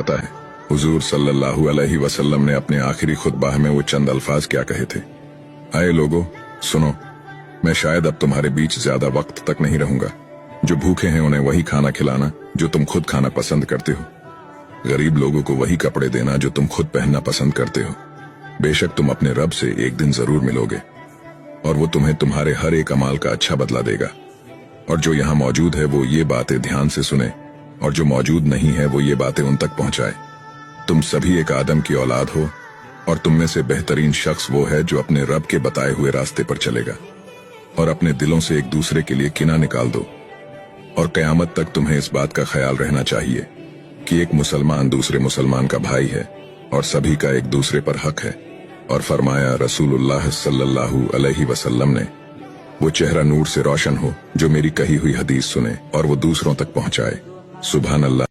पता है हुजूर सल्लल्लाहु अलैहि वसल्लम ने अपने आखिरी खुतबा में वो चंद अल्फाज क्या कहे थे। आए लोगों सुनो, मैं शायद अब तुम्हारे बीच ज्यादा वक्त तक नहीं रहूंगा। जो भूखे हैं उन्हें वही खाना खिलाना जो तुम खुद खाना पसंद करते हो। गरीब लोगों को वही कपड़े देना जो तुम खुद पहनना पसंद करते हो। बेशक तुम अपने रब से एक दिन जरूर मिलोगे और वो तुम्हें तुम्हारे हर एक अमाल का अच्छा बदला देगा। और जो यहाँ मौजूद है वो ये बातें ध्यान से सुने और जो मौजूद नहीं है वो ये बातें उन तक पहुंचाए। तुम सभी एक आदम की औलाद हो और तुम में से बेहतरीन शख्स वो है जो अपने रब के बताए हुए रास्ते पर चलेगा। और अपने दिलों से एक दूसरे के लिए किना निकाल दो और कयामत तक तुम्हें इस बात का ख्याल रहना चाहिए कि एक मुसलमान दूसरे मुसलमान का भाई है और सभी का एक दूसरे पर हक है। और फरमाया रसूलुल्लाह सल्लल्लाहु अलैहि वसल्लम ने, वो चेहरा नूर से रोशन हो जो मेरी कही हुई हदीस सुने और वो दूसरों तक पहुंचाए। सुभान अल्लाह।